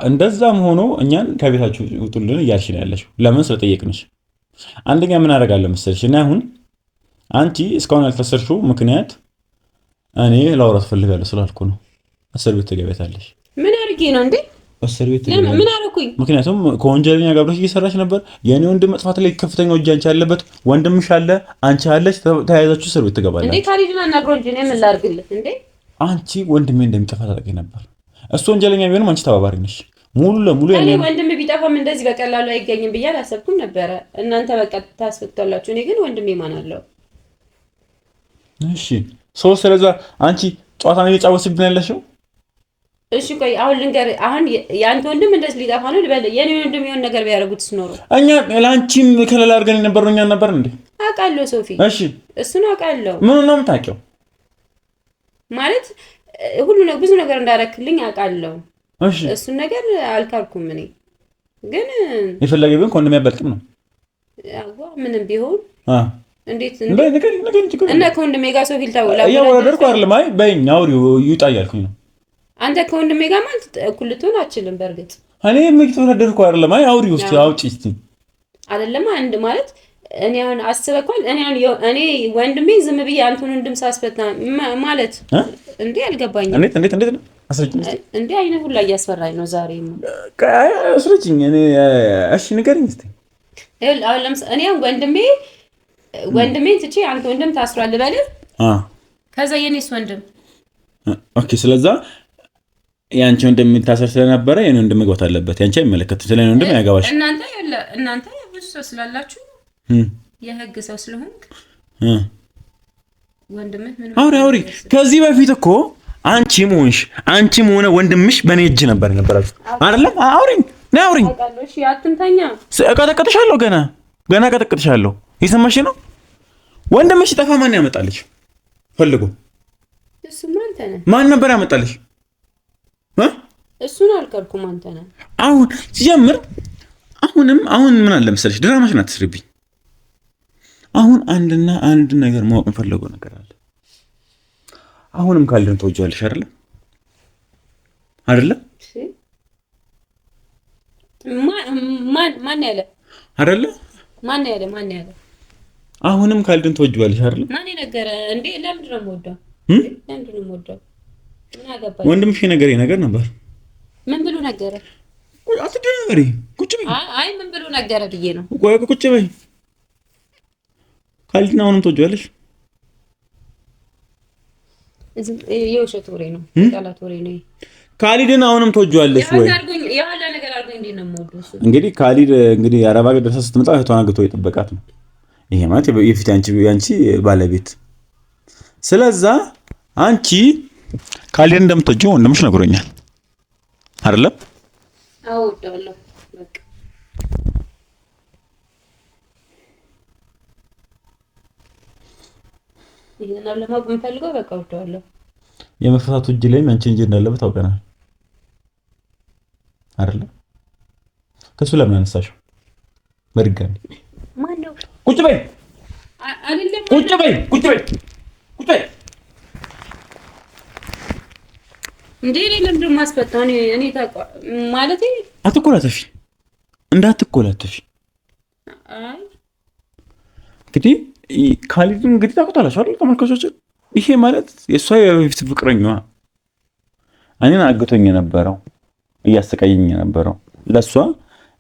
እንደዛም ሆኖ እኛን ከቤታችሁ ውጡልን እያልሽ ነው ያለሽው። ለምን ስለጠየቅንሽ። አንደኛ ምን አደርጋለሁ መሰለሽ እና አሁን አንቺ እስካሁን ያልታሰርሽው ምክንያት እኔ ላውራት ፈልጋለሁ ስላልኩ ነው። እስር ቤት ትገቢያለሽ። ምን አድርጌ ነው እንዴ? እስር ቤት ምን አደረኩኝ? ምክንያቱም ከወንጀለኛ ጋር አብረሽ እየሰራሽ ነበር። የኔ ወንድም መጥፋት ላይ ከፍተኛ እጅ አንቺ ያለበት፣ ወንድምሽ አለ፣ አንቺ አለሽ፣ ተያይዛችሁ እስር ቤት ትገባላችሁ። እንዴ ካሊድና አናግሮ እንጂ እኔ ምን ላድርግልህ እንዴ? አንቺ ወንድሜ እንደሚጠፋ ታውቂ ነበር። እሱ ወንጀለኛ ቢሆንም አንቺ ተባባሪ ነሽ ሙሉ ለሙሉ። እኔ ወንድሜ ቢጠፋም እንደዚህ በቀላሉ አይገኝም ብዬ አላሰብኩም ነበረ። እናንተ በቃ ታስፈታላችሁ። እኔ ግን ወንድሜ ማን አለው? እሺ ሶ ስለዛ አንቺ ጨዋታ ነው እየጫወትሽብን ያለሽው። እሺ ቆይ አሁን ልንገርህ። አሁን ያንተ ወንድም እንደዚህ ሊጠፋ ነው ልበል? የኔ ወንድም የሆነ ነገር ቢያደርጉት ስኖር እኛ ለአንቺም ከለላ አድርገን ነበር ነው እኛ ነበር እንዴ? አውቃለሁ ሶፊ። እሺ እሱን አውቃለሁ። ምን ነው የምታውቂው? ማለት ሁሉ ነው ብዙ ነገር እንዳደረክልኝ አውቃለሁ። እሺ እሱን ነገር አልካልኩም። እኔ ግን የፈለገ ቢሆን ከወንድም ያበልጥም ነው። አዋ ምንም ቢሆን እንዴት እንዴ ነገር እና ከወንድሜ ጋር ሶፊ ልታወላ ያወራደርኩ አይደለም። አይ በእኛ አውሪው ይውጣ እያልኩኝ ነው። አንተ ከወንድሜ ጋር ማለት እኩል ልትሆን አትችልም። በእርግጥ እኔ የምትወዳደርኩ አይደለም። አይ አውሪው ውስጥ አውጪ እስቲ አይደለም አንድ ማለት እኔ አሁን አስበኳል። እኔ ወንድሜ ዝም ብዬ አንተን ወንድም ሳስፈታ ማለት እንዴ አልገባኝም። እንዴት ነው አስረጅኝ እስቲ። እንዴ አይነት ሁላ እያስፈራኝ ነው ዛሬ። አስረጅኝ። እኔ እሺ ንገሪኝ እስቲ። አሁን ለምሳሌ እኔ ወንድሜን ትቼ አንተ ወንድም ታስሯል ልበልህ? ከዛ የኔስ ወንድም ኦኬ። ስለዛ ያንቺ ወንድም ታሰር ስለነበረ የኔ ወንድም መግባት አለበት። ያንቺ አይመለከትም። ስለኔ ወንድም ያጋባሽ እናንተ ብዙ ሰው ስላላችሁ የህግ ሰው ስለሆንክ ወንድምህ ምን አውሪ። ከዚህ በፊት እኮ አንቺም ሆነ ወንድምሽ በኔ እጅ ነበር የነበራችሁ አይደለም? አውሪኝ። እሺ አትምታኛ። እቀጠቅጥሻለሁ። ገና እቀጠቅጥሻለሁ። የሰማሽ ነው? ወንድምሽ ጠፋ ማን ያመጣልሽ ፈልጎ? እሱማ አንተ ነህ። ማን ነበር ያመጣልሽ? እሱን አልከልኩም። አንተ ነህ። አሁን ሲጀምር አሁን ምን አለ መሰለሽ፣ ድራማሽን አትስሪብኝ። አሁን አንድ ነገር ማወቅ የምፈልገው ነገር አለ። አሁንም ካለን ተወጃለሽ አይደለ? ማን ያለ አይደለ? ማን ያለ አሁንም ካልድን ተወጅዋለሽ አይደል? ማን ነገረ እንዴ? ለምንድን ነው የምወደው? ምን አገባኝ? ወንድምሽ ነገር ነበር። ምን ብሎ ነገረ? አትደናገሪ። ቁጭ በይ። አይ ምን ብሎ ነገረ ብዬ ነው። ቆይ ቁጭ በይ። ካልድን አሁንም ተወጅዋለሽ? የውሸት ወሬ ነው፣ ቃላት ወሬ ነው። ካሊድን አሁንም ተወጅዋለሽ ወይ? ያለ ነገር አድርጎኝ እንዴ ነው የምወደው? እንግዲህ ካሊድ አረባ ጋር ደርሳ ስትመጣ እህቷን አግቶ የጠበቃት ነው። ይሄ ማለት የፊት ያንቺ ባለቤት። ስለዛ አንቺ ካሊድን እንደምትወጂው ወንድምሽ ነግሮኛል አይደለም? አዎ ወደዋለሁ። በቃ ይሄን ለማወቅ የምፈልገው በቃ ወደዋለሁ። የመፈታቱ እጅ ላይ አንቺ እንጂ እንዳለበት አውቀናል አይደለም? ከሱ ለምን አነሳሽው? በድጋሚ ማነው? ቁጭ በይ አይደለም ቁጭ በይ ቁጭ በይ ቁጭ በይ እንዴ ለምን ማስፈታው? እኔ ማለቴ አትኮላተፊ፣ እንዳትኮላተፊ። አይ እንግዲህ ካሊድ እንግዲህ ታውቁታላችሁ አይደል ተመልካቾች? ይሄ ማለት የሷ የበፊት ፍቅረኛዋ እኔን አግቶኝ የነበረው እያሰቃየኝ የነበረው ለሷ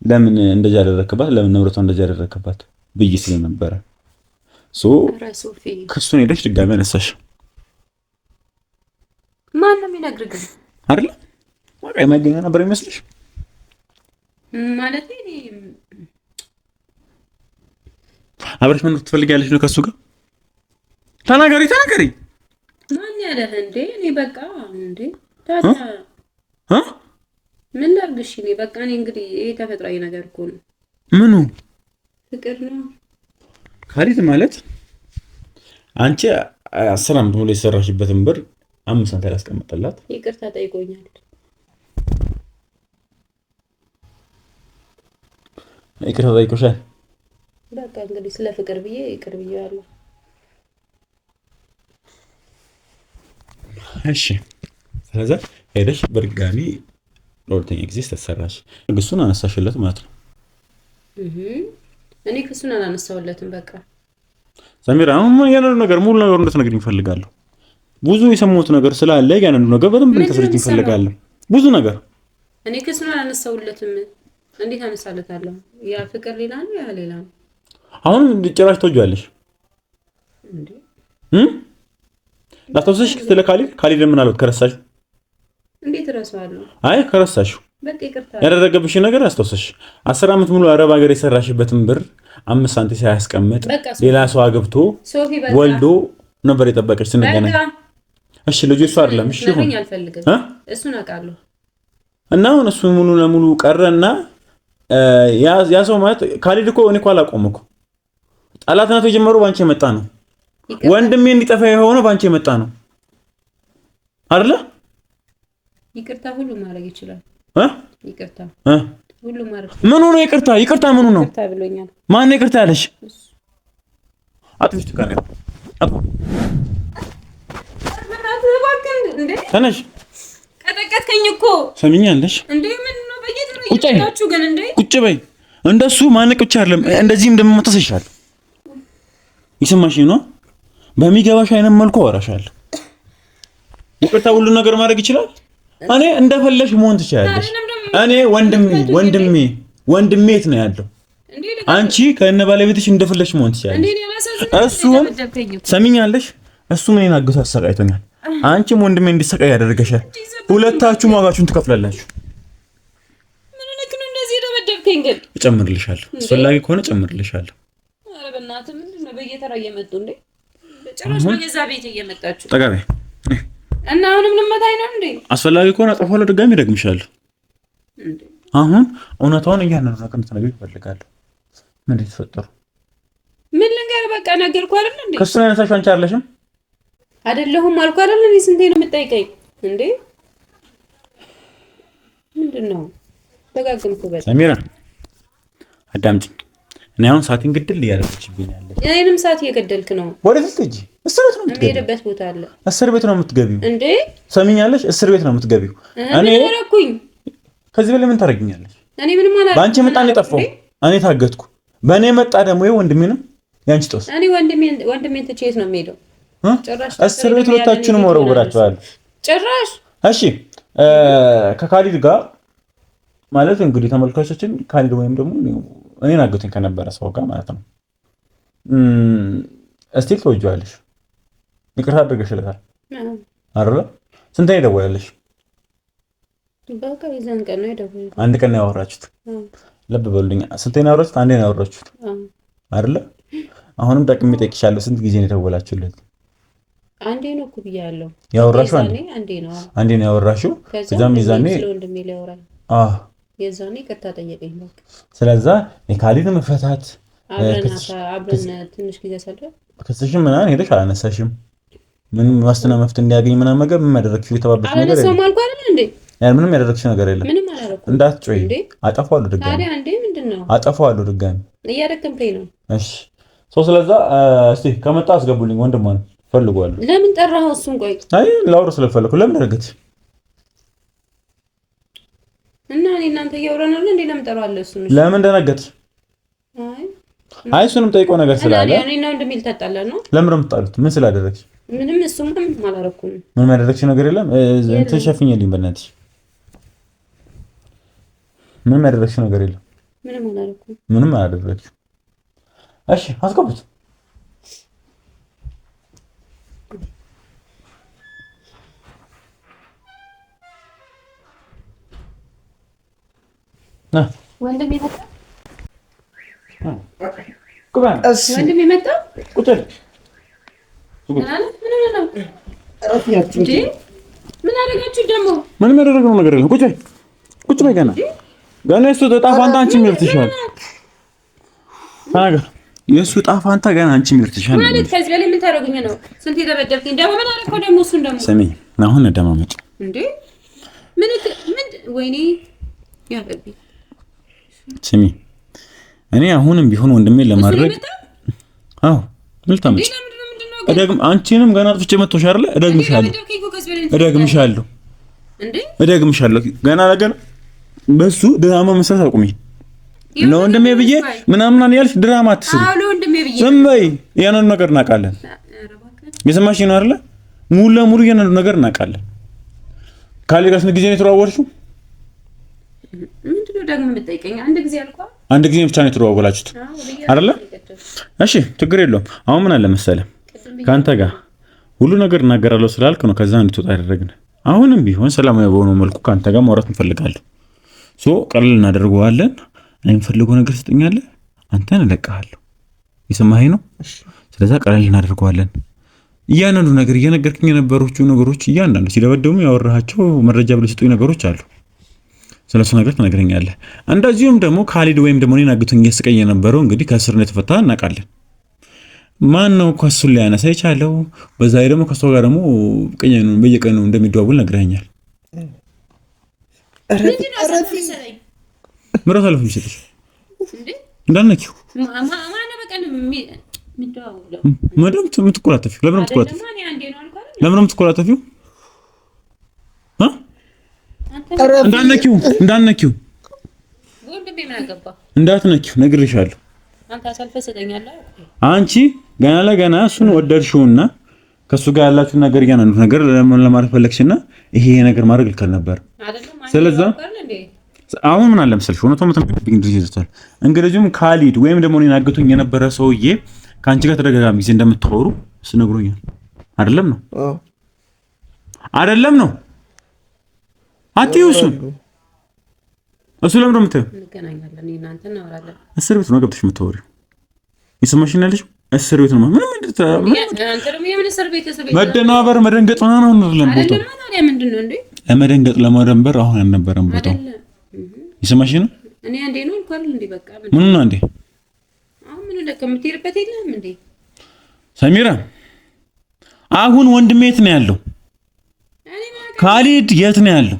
ለምን እንደዛ ያደረክባት፣ ለምን ንብረቷ እንደዛ ያደረክባት ብዬ ስለነበረ ክሱን ሄደሽ ድጋሚ አነሳሽ። ማን ነው የሚነግርህ አይደል? በቃ የማይገኛ ነበር የሚመስልሽ ማለት አብረሽ መኖር ትፈልጊያለሽ ነው ከሱ ጋር? ተናገሪ ተናገሪ። ማን ያለህ እንዴ? እኔ በቃ እንዴ ታዲያ ምን ላድርግሽ? እኔ በቃ እኔ እንግዲህ ይሄ ተፈጥሯዊ ነገር እኮ ነው። ምኑ ፍቅር ነው ካሊድ ማለት አንቺ 10 ዓመት ሙሉ የሰራሽበትን ብር 5 ሳንቲም ያስቀመጠላት ይቅርታ ጠይቆኛል። ይቅርታ ጠይቆሻል? በቃ እንግዲህ ስለ ፍቅር ብዬ ይቅር ብዬዋለሁ። እሺ ስለዚህ ሄደሽ በድጋሚ ለሁለተኛ ጊዜ ተሰራሽ፣ ክሱን አነሳሽለት ማለት ነው። እኔ ክሱን አላነሳውለትም። በቃ ሰሚራ አሁን ያለው ነገር ሙሉ ነገር እንድትነግሪኝ እፈልጋለሁ። ብዙ የሰማሁት ነገር ስላለ ያንኑ ነገር በደንብ እንድትነግሪኝ እፈልጋለሁ። ብዙ ነገር እኔ ክሱን አላነሳውለትም። እንዴት አነሳለታለሁ? ያ ፍቅር ሌላ ነው፣ ያ ሌላ ነው። አሁን ጭራሽ ተወጇለሽ እንዴ? ላስተውሰሽ ስለ ካሊድ ምን አሉት? ከረሳሽ እንዴት እረሳዋለሁ? አይ ከረሳሽ በቃ ይቅርታ ያደረገብሽ ነገር አስተውሰሽ 10 ዓመት ሙሉ አረብ ሀገር የሰራሽበትን ብር 5 ሳንቲም ሳያስቀምጥ ሌላ ሰው አግብቶ ወልዶ ነበር የጠበቀሽ ስንገናኝ። እሺ ልጁ እሱ አይደለም። እሺ ይሁን እሱን አውቃለሁ። እና አሁን እሱ ሙሉ ለሙሉ ቀረና ያ ሰው ማለት ካሊድ እኮ እኔ እኮ አላውቀውም እኮ ጠላትነቱ የጀመረው ባንቺ የመጣ ነው። ወንድሜ እንዲጠፋ የሆነው ባንቺ የመጣ ነው አይደለ? ይቅርታ ሁሉ ማድረግ ይችላል። ይቅርታ ሁሉ ማድረግ ምኑ ነው ይቅርታ? ይቅርታ ምኑ ነው? ይቅርታ ብሎኛል። ማን ነው ይቅርታ ያለሽ? አጥፍሽ ካለ ተነሽ። ቀጠቀጥከኝ እኮ ሰሚኛለሽ እንዴ? ምን ነው በየተረያችሁ ግን እንዴ? ቁጭ በይ። እንደሱ ማነቅ ብቻ አይደለም እንደዚህም እንደምመጣስ ይሻል። ይሰማሽኝ ነው? በሚገባሽ አይነት መልኩ አወራሻለሁ። ይቅርታ ሁሉ ነገር ማድረግ ይችላል። እኔ እንደፈለሽ መሆን ትችላለሽ። እኔ ወንድሜ የት ነው ያለው? አንቺ ከእነ ባለቤትሽ እንደፈለሽ መሆን ትችላለሽ። እሱም ሰሚኛለሽ፣ እሱም እኔን አግቶ አሰቃይቶኛል። አንቺም ወንድሜ እንዲሰቃይ ያደርገሻል። ሁለታችሁም ዋጋችሁን ትከፍላላችሁ። ምን ልክ ነው እንደዚህ ደበደብከኝ? ግን እጨምርልሻለሁ፣ አስፈላጊ ከሆነ እጨምርልሻለሁ። ኧረ በእናትህ ምንድን ነው በየተራ እየመጡ እንዴ? ጭራሽ በገዛ ቤት እየመጣችሁ ጠጋቤ እና አሁንም ልመታኝ ነው እንዴ? አስፈላጊ ከሆነ አጠፋለሁ፣ ድጋሚ ደግምሻለሁ። አሁን እውነታውን እያንዳንዱ ነገር እንድትነግሪኝ እፈልጋለሁ። ምን ተፈጠሩ? ምን ልንገር? በቃ ነገርኩህ አይደል እንዴ? ከሱ ያነሳሽ አንቺ አይደለሽም? አይደለሁም አልኩ አይደል? እኔ ስንቴ ነው የምጠይቀኝ እንዴ? ምንድነው ተጋግምኩበት? ሰሚራ አዳምጪኝ። እኔ አሁን ሰዓትን ግድል እያደረግሽብኝ ያለሽ። እኔንም ሰዓት እየገደልክ ነው። ወዴት ልትሄጂ? እስር ቤት ነው የምትገቢው። የምሄድበት ቦታ አለ። እስር ቤት ነው የምትገቢው እንዴ? ሰሚኛለሽ? እስር ቤት ነው የምትገቢው። እኔ አረኩኝ። ከዚህ በላይ ምን ታደርጊኛለሽ? እኔ ምንም አላደረኩም። በአንቺ መጣ ነው የጠፋው። እኔ ታገትኩ። በእኔ መጣ ደግሞ ይሄ ወንድሜ ነው ያንቺ ጦስ። እኔ ወንድሜን ትቼ የት ነው የምሄደው? ጭራሽ እስር ቤት ሁለታችሁንም ወረውራችኋለሁ። ጭራሽ እሺ ከካሊድ ጋር ማለት እንግዲህ ተመልካቾችን ካሊድ ወይም ደግሞ እኔን አገቱኝ ከነበረ ሰው ጋር ማለት ነው። እስቲ ትወጂዋለሽ? ይቅርታ አድርገሽለታል አይደል? ስንት ነው የደወለልሽ? በቃ የዛን ቀን ነው የደወለልሽ። አንድ ቀን ነው ያወራችሁት? ልብ በሉልኝ። ስንት ነው ያወራችሁት? አንዴ ነው ያወራችሁት አይደል? አሁንም ጠቅሜ ጠይቅሻለሁ። ስንት ጊዜ ነው የደወላችሁለት? አንዴ ነው እኮ ብያለሁ። ያወራሽው አንዴ ነው ያወራሽው። ከዛም ይዛኔ ስለወንድሜ ሊያወራኝ የዛኔ ይቅርታ ጠየቀኝ። በቃ ስለዛ የካሊድ መፈታት አብረን ትንሽ ጊዜ ሰለ ከስሽም ምናምን ሄደሽ አላነሳሽም። ምን ዋስትና መፍት እንዲያገኝ ምናምን ነገር ምን ማድረግ ይችላል? ተባብሽ ነገር ሰው ማልኩ አይደል እንዴ? ያን ምንም ያደረግሽ ነገር የለም። ምንም አላደረኩም። እንዳትጮይ። አጠፋዋለሁ ድጋሚ። ታዲያ እንዴ ምንድነው? አጠፋዋለሁ ድጋሚ። እያደከምከኝ ነው። እሺ ስለዛ እስቲ ከመጣ አስገቡልኝ። ወንድም ማለት ፈልጓለሁ። ለምን ጠራኸው እሱን? ቆይ አይ ላውራ ስለፈለኩ ለምን አደረገች? እና እኔ እናንተ እያወራን አይደል እንዴ? ለምን ጠራዋለሁ እሱን? ለምን ደነገጥሽ? አይ እሱንም ጠይቀው ነገር ስላለ እኔ እና እንደሚል ተጣላ ነው። ለምን የምትጣሉት? ምን ስላደረግሽ? ምንም እሱም ምንም አላደረኩም። ምንም ያደረግሽ ነገር የለም። እንትን ሸፍኝልኝ በእናትሽ። ምንም ያደረግሽ ነገር የለም። ምንም አላደረኩም። ምንም አላደረግሽ። እሺ አስገቡት። ወንድም ይመጣ ወንድም ይመጣ ቁጥር ምን አደረጋችሁ ደግሞ? ምንም ያደረግነው ነገር የለም። ቁጭ በይ። ገና የእሱ ዕጣ ፋንታ አንቺ የሚርትሻል። ተናገር። የእሱ ዕጣ ፋንታ ገና አንቺ የሚርትሻል ማለት ከዚህ በላይ ምን ታደርጉኝ ነው? ስንት የደበደብከኝ ደግሞ ምን አደረከው ደግሞ? እሱን ደግሞ ስሚ፣ አሁን እንደማመጭ እንዴ ምን ወይኔ ያቀቢ ስሚ፣ እኔ አሁንም ቢሆን ወንድሜን ለማድረግ ልታመጭ አንቺንም ገና አጥፍቼ መጥቶሽ አይደለ? እደግምሻለሁ ገና ለገና በሱ ድራማ መስራት አቁሚ። ለወንድሜ ብዬ ምናምን ያልሽ ድራማ አትስሪ። ዝም በይ። ያንን ነገር እናውቃለን። የሰማሽ ነው አይደለ? ሙሉ ለሙሉ ያንን ነገር እናውቃለን። ካሌ ጋር ስንት ጊዜ ነው የተዋወልሽው? ምንድነው ደግሞ የምትጠይቀኝ? አንድ ጊዜ ብቻ ነው የተዋወላችሁት አይደለ? እሺ ችግር የለውም። አሁን ምን አለ መሰለህ ካንተ ጋር ሁሉ ነገር እናገራለሁ ስላልክ ነው ከዛ እንድትወጣ ያደረግን። አሁንም ቢሆን ሰላማዊ በሆነ መልኩ ካንተ ጋር ማውራት እንፈልጋለን። ቀለል እናደርገዋለን። እኔ የምፈልገው ነገር ስጠኛለህ፣ አንተን እለቅሃለሁ። የሰማኸኝ ነው? ስለዛ ቀለል እናደርገዋለን። እያንዳንዱ ነገር እየነገርክኝ የነበሩት ነገሮች እያንዳንዱ ሲደበደሙ ያወራሃቸው መረጃ ብለው ሲጡኝ ነገሮች አሉ። ስለሱ ነገር ትነግረኛለህ። እንደዚሁም ደግሞ ካሊድ ወይም ደግሞ እኔን አግቶኝ እያስቀኝ የነበረው እንግዲህ ከእስር ነው የተፈታ እናውቃለን። ማን ነው ከሱ ላይ ያነሳ የቻለው? በዛ ላይ ደግሞ ከሱ ጋር ደግሞ በየቀኑ እንደሚደዋውል ነግረኛል። ምራት አለፍ ይችላል እንዳልነኪው ማዳም የምትቆላተፊው ለምን የምትቆላተፊው? እንዳትነኪው ነግሬሻለሁ። አንቺ ገና ለገና እሱን ወደድሽውና ከሱ ጋር ያላችሁ ነገር ያንኑ ነገር ለማድረግ ፈለግሽና ይሄ ነገር ማድረግ ልክ ነበር። ስለዚህ አሁን ምን አለ መሰልሽ ሆነቶም ተምብኝ ድርጅት ይዘታል። እንግዲህም ካሊድ ወይም ደግሞ እኔን አግቶኝ የነበረ ሰውዬ ካንቺ ጋር ተደጋጋሚ ጊዜ እንደምታወሩ ስነግሮኛል። አይደለም ነው አትዩሱ እሱ ለምን ነው የምትይው? እንገናኛለን እናንተ እናወራለን። እስር ቤት ነው ገብተሽ የምታወሪው? ይሰማሽኝ ያለሽ እስር ቤት ነው። ምንም መደናበር መደንገጥ ነው አይደለም ቦታው። ምንድነው እንዴ? ለመደንገጥ ለመደንበር አሁን አልነበረም ቦታው። ይሰማሽ ነው? እኔ አንዴ ነው እንኳን እንዴ በቃ ምን ነው አንዴ አሁን ምን እንደከምትሄድበት የለም እንዴ? ሰሚራ አሁን ወንድሜ የት ነው ያለው? ካሊድ የት ነው ያለው?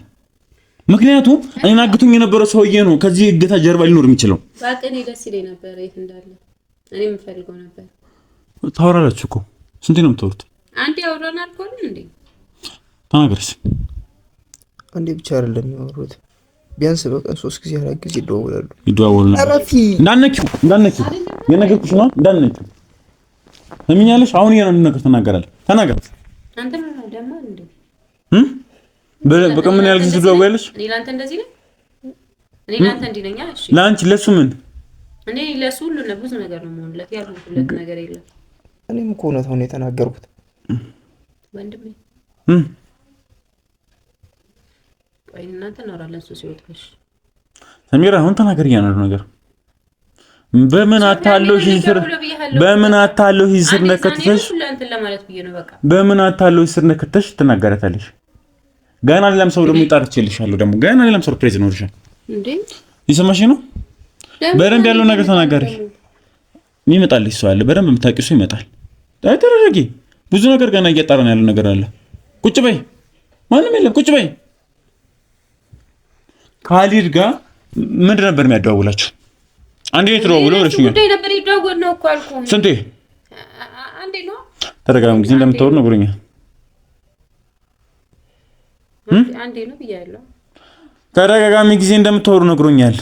ምክንያቱም እኔን አግቶኝ የነበረው ሰውዬ ነው ከዚህ እገታ ጀርባ ሊኖር የሚችለው። በቃ እኔ ደስ ይለኝ ነበር የት እንዳለ እኔ የምፈልገው ነበር። ታወራላችሁ እኮ ስንቴ ነው የምታወሩት? አንዴ አውራናል እኮ እንዴ? ተናገርሽ። አንዴ ብቻ አይደለም የሚያወሩት ቢያንስ በቀን 3 ጊዜ 4 ጊዜ ይደዋወላሉ። እንዳትነኪው የነገርኩሽ ነው እንዳትነኪው። ሰሚኛለሽ? አሁን የሆነ ነገር ተናገራለህ። ተናገር። አንተ ምን ነው ደግሞ እንዴ? በቀን ምን ያህል ጊዜ ትደዋወያለሽ? እኔ ላንተ እንደዚህ ነኝ? እኔ ላንተ እንዲህ ነኝ? እሺ ላንቺ ለሱ ምን? እኔ ለሱ ሁሉ ብዙ ነገር ነው የምሆንለት ያልኩለት ነገር የለም። እኔም እኮ እውነታውን የተናገርኩት ወንድሜ። ቆይ እናንተ እናወራለን እሱ ሲወጣሽ። ሰሚራ አሁን ተናገር ያለው ነገር በምን አታለሽ ስር ነከተሽ በምን አታለሽ ስር ነከተሽ ትናገራታለሽ። ገና ሌላም ሰው ደግሞ ይጣርችልሻል። ደግሞ ገና ሌላም ሰርፕራይዝ ይኖርሻል እንዴ? ይሰማሽ ነው? በደንብ ያለው ነገር ተናገሪ። ይመጣልሽ ሰው አለ በደንብ የምታውቂው ሰው ይመጣል። ተረጋጊ። ብዙ ነገር ገና እያጣራን ያለው ነገር አለ። ቁጭ በይ። ማንም የለም። ቁጭ በይ። ካሊድ ጋር ምንድን ነበር የሚያደዋውላችሁ? አንዴ የተደዋወለው ብለሽኛል። ጉዳይ ነበር ይደዋወል ነው እኮ አልኩህ። ስንቴ? አንዴ ነው። ተደጋጋሚ ጊዜ እንደምታወሩ ነግሮኛል። አንዴ ነው ብያለሁ። ተደጋጋሚ ጊዜ እንደምታወሩ ነግሮኛል።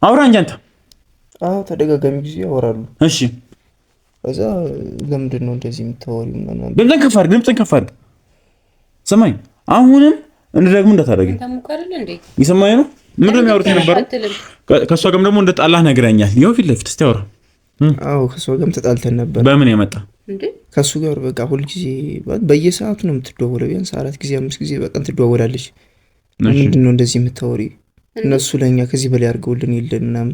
አውራ እንጂ አንተ። አዎ ተደጋጋሚ ጊዜ ያወራሉ። እሺ ከዛ ለምንድን ነው እንደዚህ የምታወሪው? ምናምን ድምፅህን ከፍ አድርግ። ስማኝ አሁንም እንደደግሞ እንዳታደርጊ። ይሰማኝ ነው። ምንድን ነው የሚያወሩት የነበረው? ከእሷ ጋርም ደግሞ እንደጣላህ ነግረኛል። ይኸው ፊት ለፊት እስኪ አውራ። አዎ ከእሷ ጋርም ተጣልተን ነበር። በምን የመጣ ከእሱ ጋር በቃ ሁልጊዜ በየሰዓቱ ነው የምትደዋወለው። ቢያንስ 4 ጊዜ 5 ጊዜ በቀን ትደዋወላለች። ምንድን ነው እንደዚህ የምታወሪ? እነሱ ለእኛ ከዚህ በላይ አድርገውልን የለን ምናምን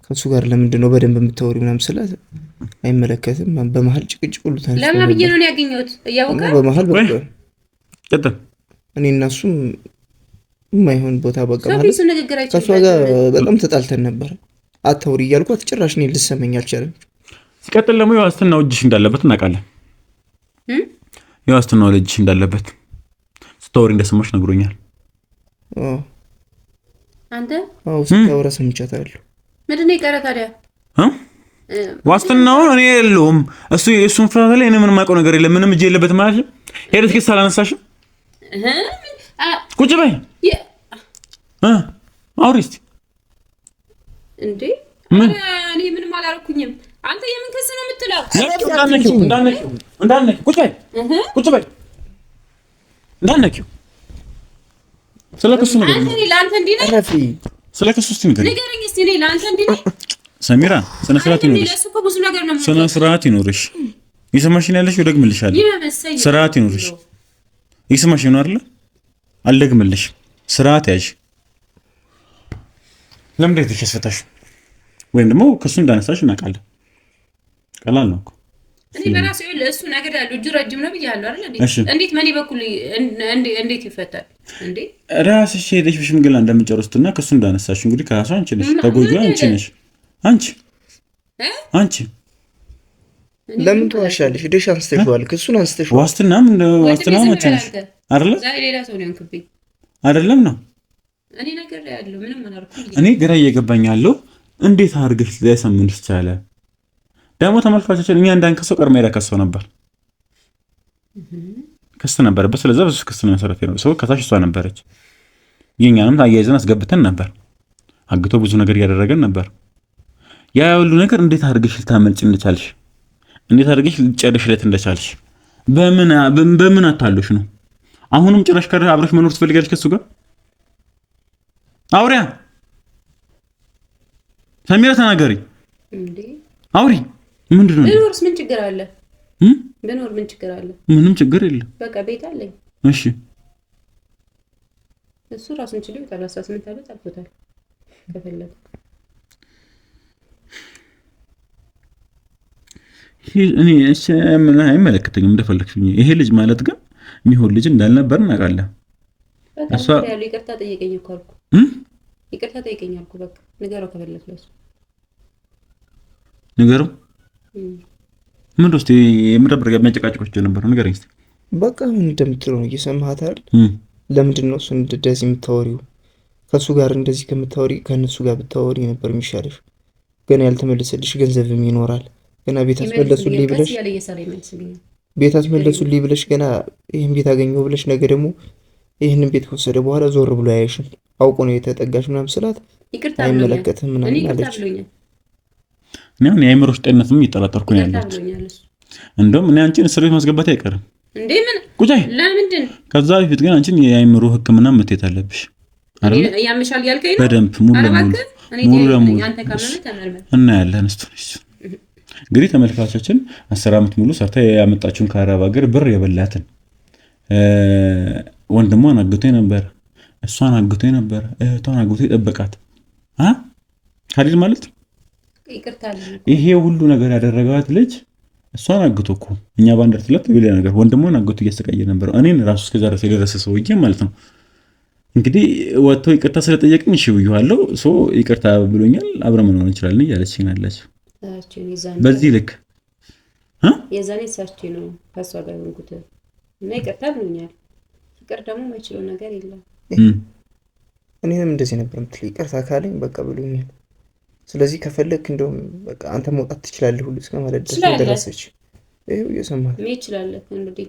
ከእሱ ጋር ለምንድን ነው በደንብ የምታወሪ ምናምን ስላት አይመለከትም። በመሀል ጭቅጭቅ ሁሉ ተነስቶ ለምን ብዬ ነው ያገኘሁት እያወቃ በመሀል በቃ ቀጥል። እኔ እና እሱም የማይሆን ቦታ በቃ ማለት ከእሷ ጋር በጣም ተጣልተን ነበር። አታውሪ እያልኳት ጭራሽ እኔን ልትሰማኝ አልቻለም። ሲቀጥል ደግሞ የዋስትናው እጅሽ እንዳለበት እናውቃለን። የዋስትናው እጅሽ እንዳለበት ስታወሪ እንደሰማሽ ነግሮኛል። አንተ ስታወራ ሰምቻታለሁ። ምንድን ነው የቀረ ታዲያ? ዋስትናውን እኔ የለውም እሱ የእሱን ፍራታ ላይ እኔ ምንም የማውቀው ነገር የለም። ምንም እጅ የለበት ማለት ነው። ሄደት ክስ አላነሳሽም? ቁጭ በይ አውሪ እስኪ። እንዴ እኔ ምንም አላደረኩኝም። አንተ የምን ክስ ነው የምትለው? እንዳነኪው ቁጭ በይ እንዳነኪው። ስለ ክሱ ንገረኝ። ለአንተ እንዲህ ነኝ። ስለ ክሱ እስኪ ንገረኝ እስኪ። እኔ ለአንተ እንዲህ ነኝ። ሰሚራ ስነ ስርዓት ይኖርሽ። ለእሱ እኮ ብዙ ነገር ነው። ስነ ስርዓት ይኖርሽ። ይሰማሽኝ ያለሽው? ደግምልሻለሁ። ስርዓት ይኖርሽ። ይሰማሽኝ ነው አይደል? አልደግምልሽም። ስርዓት ያዥ። ለምን ደህይተሽ ያስፈታሽ? ወይም ደግሞ ክሱ እንዳነሳሽ እናውቃለን። ቀላል ነው እኮ። እኔ በራሴ ለእሱ ነገር ያለው እጁ ረጅም ነው ብያለሁ አይደል እንዴ? እንዴት መኔ በኩል እንዴት ይፈታል እንዴ? ራስሽ ሄደሽ በሽምግልና እንደምጨርስትና ክሱ እንዳነሳሽ እንግዲህ ከራሱ አንቺ ነሽ ተጎጂዋ። አንቺ ነሽ አንቺ ለምን ትዋሻለሽ? ሄደሽ አንስተሽዋል። ክሱን አንስተሽዋል። ዋስትናም ዋስትናም አንቺ ነሽ አይደል? ዛሬ ሌላ ሰው ነው ያንክብኝ አይደለም ነው። እኔ ነገር ያለው ምንም አላልኩም። እኔ ግራ እየገባኝ ያለው እንዴት አድርገሽ ሊያሳምንሽ ቻለ? ደግሞ ተመልካቾችን እኛ እንዳንከሰው ቀድማ የከሰው ነበር። ክስ ነበረበት። ስለዚህ በሱ ክስ ነው መሰረት ነው ሰው ከታች እሷ ነበረች። የኛንም አያይዘን አስገብተን ነበር። አግቶ ብዙ ነገር እያደረገን ነበር። ያ ሁሉ ነገር እንዴት አድርገሽ ልታመልጭ እንደቻልሽ፣ እንዴት አድርገሽ ልትጨርሽለት እንደቻልሽ በምን አታለሽ ነው? አሁንም ጭራሽ አብረሽ መኖር ትፈልጋለሽ ከሱ ጋር? አውሪያ ሰሚራ ተናገሪ እንዴ! አውሪ። ምንድነው? ብኖርስ ምን ችግር አለ? ብኖር ምን ችግር አለ? ምንም ችግር የለም። በቃ ቤት አለኝ። እሺ እሱ ራሱን ችሎ 18 ዓመት አልፎታል። ከፈለገ እኔ አይመለከተኝም እንደፈለግሽኝ። ይሄ ልጅ ማለት ግን የሚሆን ልጅ እንዳልነበር እናውቃለን። እሷ ያለው ይቅርታ ጠይቀኝ እኮ አልኩ። ይቅርታ ጠይቀኝ አልኩ። በቃ ንገረው ከፈለክ ለሱ ንገረው። ምን ደስቲ የምደብር የሚያጨቃጭቆች ነበር። ንገረኝ እስቲ። በቃ ምን እንደምትለው ነው እየሰማሃት አይደል? ለምንድን ነው እሱን እንደዚህ የምታወሪው? ከሱ ጋር እንደዚህ ከምታወሪ ከነሱ ጋር ብታወሪ ነበር የሚሻለሽ። ገና ያልተመለሰልሽ ገንዘብም ይኖራል። ገና ቤት አስመለሱልኝ ብለሽ ገና ይሄን ቤት አገኘው ብለሽ ነገ ደግሞ ይሄንን ቤት ከወሰደ በኋላ ዞር ብሎ ያይሽም አውቆ ነው የተጠጋሽ ምናምን ስላት አይመለከትም ምናምን አለች። እኔ የአእምሮሽ ጤንነትም እየጠራጠርኩ ነው ያለሁት። እንደውም እኔ አንቺን እስር ቤት ማስገባት አይቀርም እንዴ? ምን ቁጫይ ለምንድን? ከዛ በፊት ግን አንቺን የአእምሮ ሕክምና መተት አለብሽ አይደል? ያምሻል ያልከኝ ነው በደንብ ሙሉ ለሙሉ እና ያለን እሱስ እንግዲህ ተመልካቾችን 10 ዓመት ሙሉ ሰርታ ያመጣችውን ከአረብ ሀገር ብር የበላትን ወንድሟን አግቶ ነበር፣ እሷን አግቶ ነበር፣ እህቷን አግቶ የጠበቃት ካሊድ ማለት ይሄ ሁሉ ነገር ያደረጋት ልጅ እሷን አግቶ እኮ እኛ ባንደር ትለት ቢለ ነገር ወንድሟን አግቶ እያሰቃየ ነበር። እኔን ራሱ እስከ ዛሬ የደረሰ ሰውዬ ማለት ነው። እንግዲህ ወጥቶ ይቅርታ ስለጠየቀኝ እሺ ብዬዋለሁ። ሶ ይቅርታ ብሎኛል፣ አብረን መኖር እንችላለን እያለችኝ አለች። በዚህ ልክ የዛኔ ሳስቼ ነው ከሷ ጋር ወንኩት እና ይቅርታ ብሎኛል። ፍቅር ደግሞ ማይችለው ነገር የለም። እኔንም እንደዚህ ነበር የምትለኝ። ይቅርታ ካለኝ በቃ ብሎኛል። ስለዚህ ከፈለክ እንደውም በቃ አንተ መውጣት ትችላለህ ሁሉ እስከ ማለት ድረስ ደረሰች። ይሄው እየሰማህ ምን ይችላል እንዴ?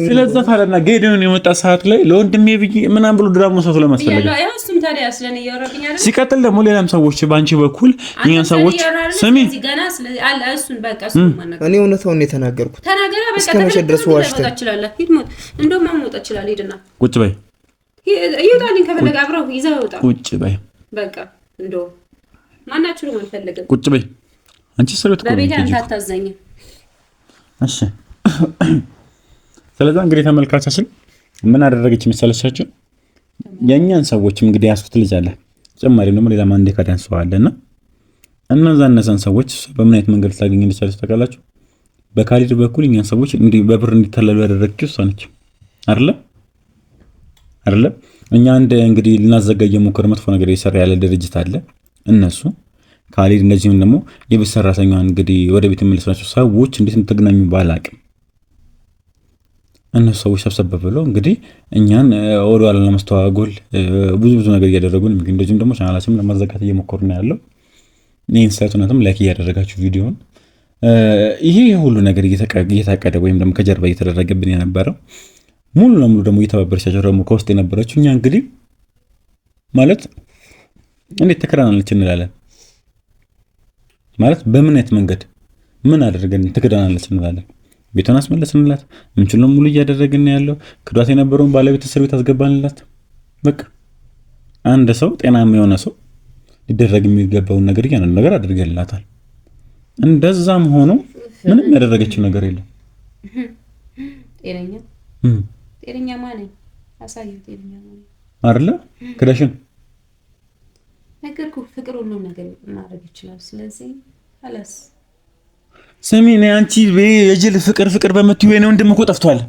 ስለዛ ታለና ጌዲዮን የመጣ ሰዓት ላይ ለወንድሜ ብዬ ምናምን ብሎ ድራማ ሰው ለማስፈልግ ሲቀጥል ደግሞ ሌላም ሰዎች በአንቺ በኩል እኛን ሰዎች ስሚ እኔ እውነታውን የተናገርኩት እስከ መቼ ድረስ ዋሽተህ ቁጭ በይ ቁጭ በይ ቁጭ በይ አንቺ ሰረት እሺ ስለዚህ እንግዲህ ተመልካቻችን ምን አደረገች መሰለሻችሁ? የኛን ሰዎች እንግዲህ ያስኩት ልጅ አለ ጨማሪ ነው ሌላ ማንዴ ካዳን ሰው አለና እነዛን ሰዎች በምን አይነት መንገድ ታገኝ እንደቻለች ታውቃላችሁ? በካሊድ በኩል እኛን ሰዎች እንዲህ በብር እንዲተላሉ ያደረገችው እሷ ነች አይደለ? እኛ እንግዲህ ልናዘጋጀ ሞከር መጥፎ ነገር እየሰራ ያለ ድርጅት አለ እነሱ ካሊድ እንደዚህም ደግሞ የቤት ሰራተኛዋን እንግዲህ ወደ ቤት መልሰናቸው ሰዎች እንዴት እንተገናኙ ባላቅም እነሱ ሰዎች ሰብሰብ ብለው እንግዲህ እኛን ወደ ኋላ ለማስተዋጎል ብዙ ነገር እያደረጉ ነው። እንደዚህም ደግሞ ቻናላችንን ለማዘጋት እየሞከሩ ነው ያለው። ይህን ሳይቱናትም ላይክ እያደረጋችሁ ቪዲዮውን ይሄ ሁሉ ነገር እየታቀደ ወይም ደግሞ ከጀርባ እየተደረገብን የነበረው ሙሉ ለሙሉ ደግሞ እየተባበረቻቸው ደግሞ ከውስጥ የነበረችው እኛ እንግዲህ ማለት እንዴት ተከራናለች እንላለን ማለት በምን አይነት መንገድ ምን አደረገን ተከዳናለች እንላለን። ቤቷን አስመለስንላት ምንችለው ሙሉ እያደረግን ያለው ክዷት የነበረውን ባለቤት እስር ቤት አስገባንላት። በቃ አንድ ሰው ጤናማ የሆነ ሰው ሊደረግ የሚገባውን ነገር ያንን ነገር አድርገንላታል። እንደዛም ሆኖ ምንም ያደረገችው ነገር የለም። ጤነኛ ማነኝ አሳየው። ጤነኛ ማነኝ አይደለ? ክዳሽን ነገርኩ። ፍቅር ሁሉም ነገር ማድረግ ይችላል። ስለዚህ አላስ ስሚ ነኝ አንቺ የጅል ፍቅር በመትዩ የኔ ወንድም እኮ ጠፍቷል።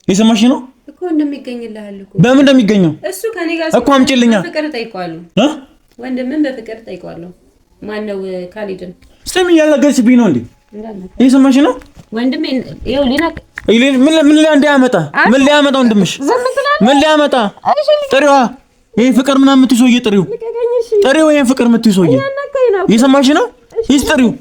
የሰማሽ ነው እኮ እንደሚገኝልሃል እኮ በምን እንደሚገኘው እሱ ከኔ ጋር እኮ አምጪልኛ። ፍቅር ጠይቀዋለሁ ወንድምን በፍቅር ጠይቀዋለሁ። ማን ነው ካሊድን? ስሚ ያላገርሽብኝ ነው እንዴ? የሰማሽ ነው ወንድሜ ይኸው ሊናቅ ምን ሊያመጣ ወንድምሽ ምን ሊያመጣ ጥሪዋ ይሄ ፍቅር ምናምን የምትይው ሰውዬ ጥሪው ይሄ ፍቅር የምትይው ሰውዬ የሰማሽ ነው ይስጥሪው